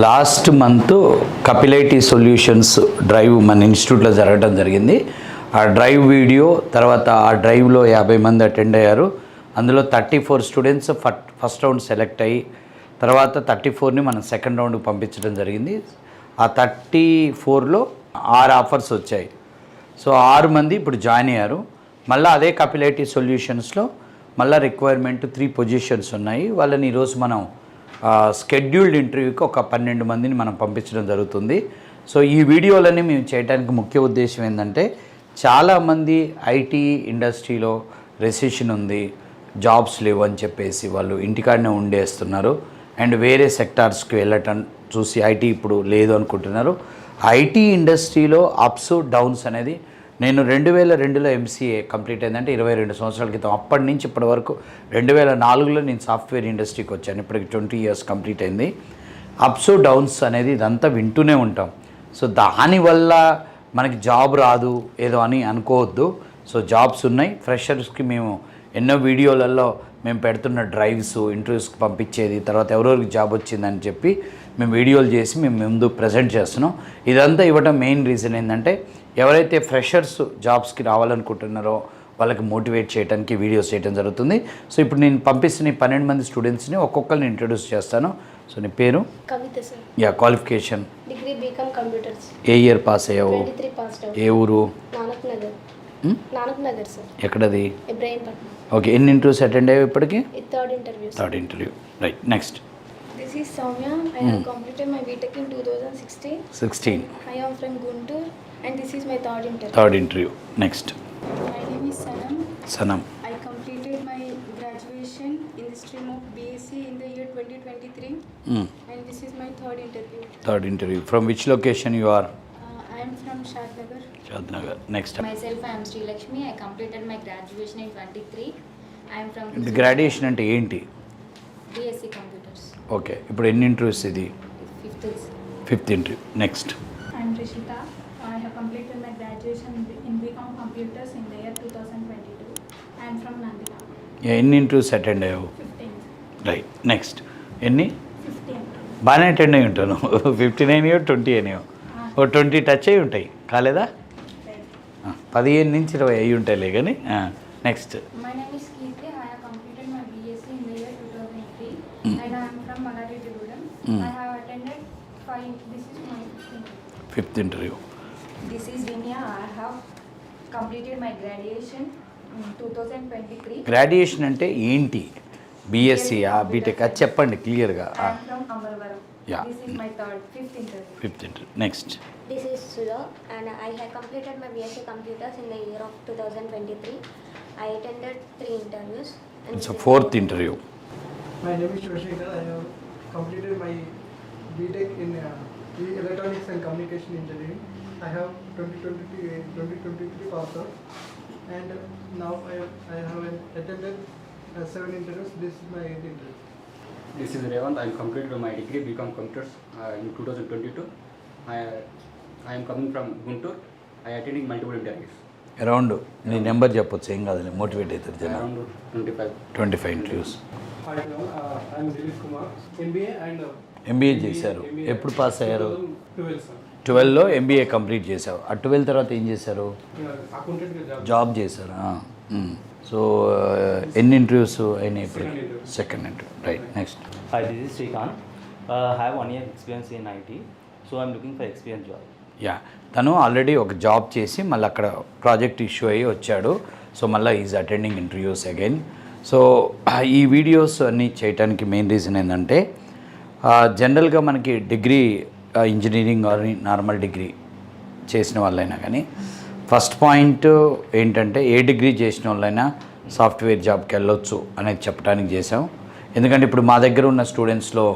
Last month కపిలైటీ solutions drive మన ఇన్స్టిట్యూట్లో జరగడం జరిగింది. ఆ డ్రైవ్ వీడియో తర్వాత ఆ డ్రైవ్లో 50 మంది అటెండ్ అయ్యారు. అందులో 34 స్టూడెంట్స్ ఫస్ట్ రౌండ్ సెలెక్ట్ అయ్యి తర్వాత 34ని మనం సెకండ్ రౌండ్కి పంపించడం జరిగింది. ఆ 34లో 6 ఆఫర్స్ వచ్చాయి. సో 6 మంది ఇప్పుడు జాయిన్ అయ్యారు. మళ్ళీ అదే కపిలైటీ సొల్యూషన్స్లో మళ్ళీ రిక్వైర్మెంట్ 3 పొజిషన్స్ ఉన్నాయి. వాళ్ళని ఈరోజు మనం స్కెడ్యూల్డ్ ఇంటర్వ్యూకి ఒక 12 మందిని మనం పంపించడం జరుగుతుంది. సో ఈ వీడియోలని మేము చేయడానికి ముఖ్య ఉద్దేశం ఏంటంటే, చాలామంది ఐటీ ఇండస్ట్రీలో రెసిషన్ ఉంది, జాబ్స్ లేవు అని చెప్పేసి వాళ్ళు ఇంటికాడనే ఉండేస్తున్నారు అండ్ వేరే సెక్టార్స్కి వెళ్ళటం చూసి ఐటీ ఇప్పుడు లేదు అనుకుంటున్నారు. ఐటీ ఇండస్ట్రీలో అప్స్ డౌన్స్ అనేది నేను 2002లో ఎంసీఏ కంప్లీట్ అయిందంటే 22 సంవత్సరాల క్రితం. అప్పటి నుంచి ఇప్పటి వరకు 2004లో నేను సాఫ్ట్వేర్ ఇండస్ట్రీకి వచ్చాను. ఇప్పటికి 20 ఇయర్స్ కంప్లీట్ అయింది. అప్స్ డౌన్స్ అనేది ఇదంతా వింటూనే ఉంటాం. సో దానివల్ల మనకి జాబ్ రాదు ఏదో అని అనుకోవద్దు. సో జాబ్స్ ఉన్నాయి. ఫ్రెషర్స్కి మేము ఎన్నో వీడియోలలో మేము పెడుతున్న డ్రైవ్స్, ఇంటర్వ్యూస్కి పంపించేది, తర్వాత ఎవరెవరికి జాబ్ వచ్చిందని చెప్పి మేము వీడియోలు చేసి మేము ముందు ప్రజెంట్ చేస్తున్నాం. ఇదంతా ఇవ్వడం మెయిన్ రీజన్ ఏంటంటే, ఎవరైతే ఫ్రెషర్స్ జాబ్స్కి రావాలనుకుంటున్నారో వాళ్ళకి మోటివేట్ చేయడానికి వీడియోస్ చేయడం జరుగుతుంది. సో ఇప్పుడు నేను పంపిస్తున్న 12 మంది స్టూడెంట్స్ని ఒక్కొక్కరిని ఇంట్రొడ్యూస్ చేస్తాను. సో నీ పేరు? Kavitha sir. Yeah, qualification? Degree BCom computers. ఏ ఇయర్ పాస్ అయ్యావు? 23 పాస్ అవుట్. ఏ ఊరు? నానక్ నగర్ సార్. ఎక్కడది? ఇబ్రాహీంపట్నం. ఓకే, ఎన్ని ఇంటర్వ్యూస్ అటెండ్ అయ్యావు ఇప్పటికి? Third interview. Right, next. This is Soumya. I have completed my BTech in 2016. I am from Guntur and this is my third interview. Next. My name is Sanam. I completed my graduation in the stream of BSc in the year 2023 and this is my third interview. From which location you are? I am from Shadnagar. Next. Myself, I am Sri Lakshmi. I completed my graduation in 23. I am from Graduation అంటే ఏంటి? BSc Computers. Okay, ఇప్పుడు ఎన్ని interviews ఇది? Fifth interview. Next. I am Rishita. I have completed my graduation in BCom Computers in the year 2022. I am from Nandita. ఎన్ని interviews attend అయ్యావు? 15. Right, next. ఎన్ని? 15. బాగానే attend అయ్యి ఉంటాను. 15 అయినాయో 20 అయినాయో? ఓ 20 టచ్ అయ్యి ఉంటాయి, కాలేదా? 15 నుంచి 20 అయ్యి ఉంటాయిలే కానీ. Next. My name is Kirti. I have completed my BSc in the year 2003 and I am from Malari Tribunal. I have attended 5. This is my 5th interview. This is Vinya. I have completed my graduation in 2023. Graduation అంటే ఏంటి? BSc, BTech, అది చెప్పండి క్లియర్గా. I am from Amalvaram. Yeah. This is my fifth interview. 5th interview. Next. This is Sudha and I have completed my BSc Computers in the year of 2023. I attended 3 interviews. It's 4th interview. My name is Shivashankar. I have completed my BTech in Electronics and Communication Engineering. I have 2023 pass out and now I have attended 7 interviews. This is my 8th interview. This is Revant. I completed my degree BCom Computers in 2022. I am coming from Guntur. I attending multiple interviews. Around నీ number చెప్పొచ్చు, ఏం కాదు, motivate అవుతుంది జనం. Around 25. 25 interviews. Hi, I am Dinesh Kumar. MBA and MBA చేశారు. ఎప్పుడు pass అయ్యారు? 12 sir. 12లో MBA complete చేశారు. ఆ 12 తర్వాత ఏం చేశారు? Accountant జాబ్ చేశారు. సో ఎన్ని ఇంటర్వ్యూస్ అయినాయి ఇప్పుడు? Second interview. Second interview. Right, next. Hi, this is Srikanth. I have 1 year experience in IT, so I'm looking for experience job. Yeah, తను ఆల్రెడీ ఒక జాబ్ చేసి మళ్ళీ అక్కడ ప్రాజెక్ట్ ఇష్యూ అయ్యి వచ్చాడు. సో మళ్ళీ is attending interviews again. So ఈ videos అన్నీ చేయడానికి మెయిన్ రీజన్ ఏంటంటే, జనరల్గా మనకి degree engineering or normal degree చేసిన వాళ్ళైనా కానీ ఫస్ట్ పాయింట్ ఏంటంటే, ఏ డిగ్రీ చేసిన వాళ్ళైనా సాఫ్ట్వేర్ జాబ్కి వెళ్ళొచ్చు అనేది చెప్పడానికి చేసాం. ఎందుకంటే ఇప్పుడు మా దగ్గర ఉన్న స్టూడెంట్స్లో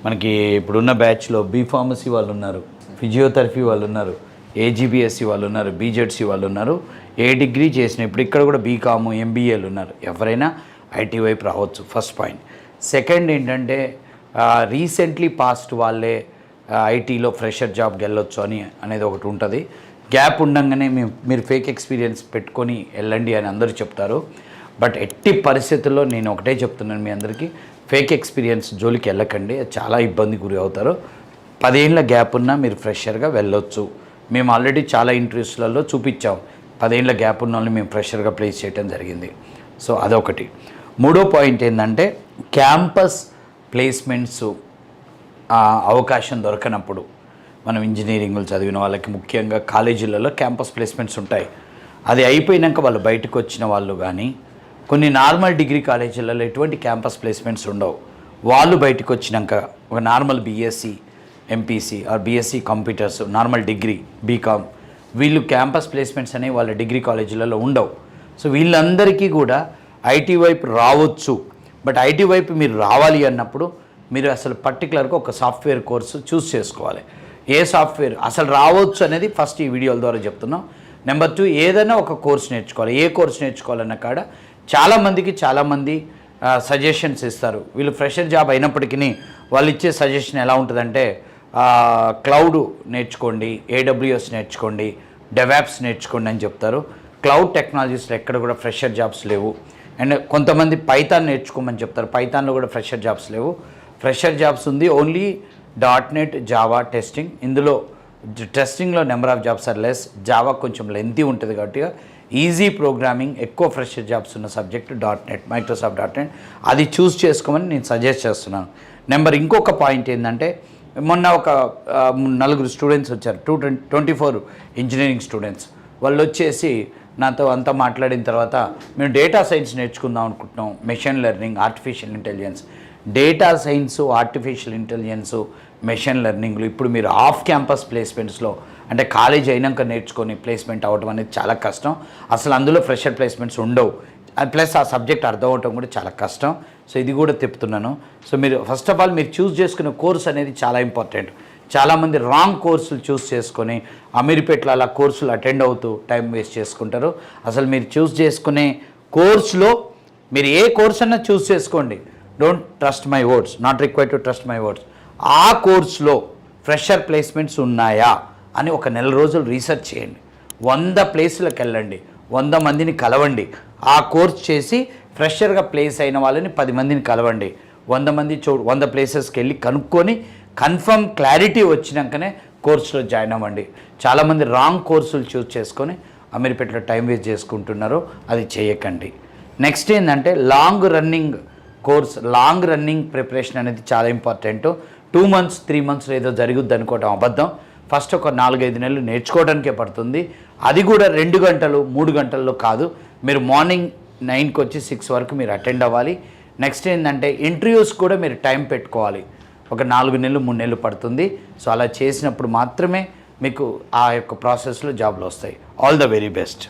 మనకి ఇప్పుడున్న బ్యాచ్లో బీఫార్మసీ వాళ్ళు ఉన్నారు, ఫిజియోథెరపీ వాళ్ళు ఉన్నారు, ఏజీబీఎస్సీ వాళ్ళు ఉన్నారు, బీజెడ్సీ వాళ్ళు ఉన్నారు. ఏ డిగ్రీ చేసిన ఇప్పుడు ఇక్కడ కూడా బీకామ్, ఎంబీఏలు ఉన్నారు. ఎవరైనా ఐటీ వైపు రావచ్చు, ఫస్ట్ పాయింట్. సెకండ్ ఏంటంటే, రీసెంట్లీ పాస్ట్ వాళ్ళే ఐటీలో ఫ్రెషర్ జాబ్కి వెళ్ళొచ్చు అనేది ఒకటి ఉంటుంది. గ్యాప్ ఉండగానే మీరు ఫేక్ ఎక్స్పీరియన్స్ పెట్టుకొని వెళ్ళండి అని అందరూ చెప్తారు. బట్ ఎట్టి పరిస్థితుల్లో నేను ఒకటే చెప్తున్నాను మీ అందరికీ, ఫేక్ ఎక్స్పీరియన్స్ జోలికి వెళ్ళకండి, చాలా ఇబ్బంది గురి అవుతారు. 10 ఏళ్ళ గ్యాప్ ఉన్నా మీరు ఫ్రెషర్గా వెళ్ళొచ్చు. మేము ఆల్రెడీ చాలా ఇంటర్వ్యూస్లలో చూపించాం 10 ఏళ్ళ గ్యాప్ ఉన్న వాళ్ళని మేము ఫ్రెషర్గా ప్లేస్ చేయడం జరిగింది. సో అదొకటి. మూడో పాయింట్ ఏంటంటే క్యాంపస్ ప్లేస్మెంట్స్ అవకాశం దొరకనప్పుడు మనం ఇంజనీరింగ్లు చదివిన వాళ్ళకి ముఖ్యంగా కాలేజీలలో క్యాంపస్ ప్లేస్మెంట్స్ ఉంటాయి. అది అయిపోయినాక వాళ్ళు బయటకు వచ్చిన వాళ్ళు కానీ కొన్ని నార్మల్ డిగ్రీ కాలేజీలలో ఎటువంటి క్యాంపస్ ప్లేస్మెంట్స్ ఉండవు. వాళ్ళు బయటకు వచ్చినాక ఒక normal BSc MPC or BSc computers normal degree BCom వీళ్ళు క్యాంపస్ ప్లేస్మెంట్స్ అనేవి వాళ్ళ డిగ్రీ కాలేజీలలో ఉండవు. సో వీళ్ళందరికీ కూడా ఐటీ వైపు రావచ్చు. బట్ ఐటీ వైపు మీరు రావాలి అన్నప్పుడు మీరు అసలు పర్టికులర్గా ఒక సాఫ్ట్వేర్ కోర్సు చూస్ చేసుకోవాలి. ఏ సాఫ్ట్వేర్ అసలు రావచ్చు అనేది ఫస్ట్ ఈ వీడియోల ద్వారా చెప్తున్నాం. నెంబర్ 2 ఏదైనా ఒక కోర్స్ నేర్చుకోవాలి. ఏ కోర్స్ నేర్చుకోవాలన్న కాడ చాలామంది సజెషన్స్ ఇస్తారు. వీళ్ళు ఫ్రెషర్ జాబ్ అయినప్పటికీ వాళ్ళు ఇచ్చే సజెషన్ ఎలా ఉంటుందంటే క్లౌడ్ నేర్చుకోండి, AWS నేర్చుకోండి, డెవాప్స్ నేర్చుకోండి అని చెప్తారు. క్లౌడ్ టెక్నాలజీస్లో ఎక్కడ కూడా ఫ్రెషర్ జాబ్స్ లేవు. అండ్ కొంతమంది పైథాన్ నేర్చుకోమని చెప్తారు. పైథాన్లో కూడా ఫ్రెషర్ జాబ్స్ లేవు. ఫ్రెషర్ జాబ్స్ ఉంది ఓన్లీ .NET జావా టెస్టింగ్. ఇందులో టెస్టింగ్లో number of jobs are less. Java కొంచెం లెంతీ ఉంటుంది కాబట్టి ఈజీ ప్రోగ్రామింగ్ ఎక్కువ ఫ్రెషర్ జాబ్స్ ఉన్న సబ్జెక్ట్ .NET మైక్రోసాఫ్ట్ .NET అది చూస్ చేసుకోమని నేను సజెస్ట్ చేస్తున్నాను. ఇంకొక పాయింట్ ఏంటంటే మొన్న ఒక 4 స్టూడెంట్స్ వచ్చారు 24 ఇంజనీరింగ్ స్టూడెంట్స్. వాళ్ళు వచ్చేసి నాతో అంతా మాట్లాడిన తర్వాత మేము డేటా సైన్స్ నేర్చుకుందాం అనుకుంటున్నాం, machine learning, artificial intelligence. Data science, artificial intelligence, machine లెర్నింగ్లు ఇప్పుడు మీరు ఆఫ్ క్యాంపస్ ప్లేస్మెంట్స్లో అంటే కాలేజ్ అయినాక నేర్చుకొని ప్లేస్మెంట్ అవ్వడం అనేది చాలా కష్టం. అసలు అందులో ఫ్రెషర్ ప్లేస్మెంట్స్ ఉండవు. ప్లస్ ఆ సబ్జెక్ట్ అర్థం అవటం కూడా చాలా కష్టం. సో ఇది కూడా చెప్తున్నాను. సో మీరు ఫస్ట్ ఆఫ్ ఆల్ మీరు చూస్ చేసుకునే కోర్స్ అనేది చాలా ఇంపార్టెంట్. చాలామంది రాంగ్ కోర్సులు చూస్ చేసుకొని అమీర్పేటలో అలా కోర్సులు అటెండ్ అవుతూ టైం వేస్ట్ చేసుకుంటారు. అసలు మీరు చూస్ చేసుకునే కోర్సులో మీరు ఏ కోర్స్ అన్నా చూస్ చేసుకోండి. Don't trust my words, not required to trust my words. ఆ కోర్సులో ఫ్రెషర్ ప్లేస్మెంట్స్ ఉన్నాయా అని ఒక నెల రోజులు రీసెర్చ్ చేయండి. 100 ప్లేసులకు వెళ్ళండి, 100 మందిని కలవండి. ఆ కోర్స్ చేసి ఫ్రెషర్గా ప్లేస్ అయిన వాళ్ళని 10 మందిని కలవండి. 100 ప్లేసెస్కి వెళ్ళి కనుక్కొని కన్ఫర్మ్ క్లారిటీ వచ్చినాకనే కోర్సులో జాయిన్ అవ్వండి. చాలామంది రాంగ్ కోర్సులు చూస్ చేసుకొని అమీర్పేటలో టైం వేస్ట్ చేసుకుంటున్నారు. అది చేయకండి. నెక్స్ట్ ఏంటంటే long running course, long running preparation అనేది చాలా ఇంపార్టెంట్. 2 months 3 months ఏదో జరుగుద్ది అనుకోవటం అబద్ధం. ఫస్ట్ ఒక 4-5 నెలలు నేర్చుకోవడానికే పడుతుంది. అది కూడా 2 గంటలు 3 గంటల్లో కాదు. మీరు మార్నింగ్ 9కి వచ్చి 6 వరకు మీరు అటెండ్ అవ్వాలి. నెక్స్ట్ ఏంటంటే ఇంటర్వ్యూస్ కూడా మీరు టైం పెట్టుకోవాలి. ఒక 4 నెలలు 3 నెలలు పడుతుంది. సో అలా చేసినప్పుడు మాత్రమే మీకు ఆ యొక్క ప్రాసెస్లో జాబ్లు వస్తాయి. All the very best.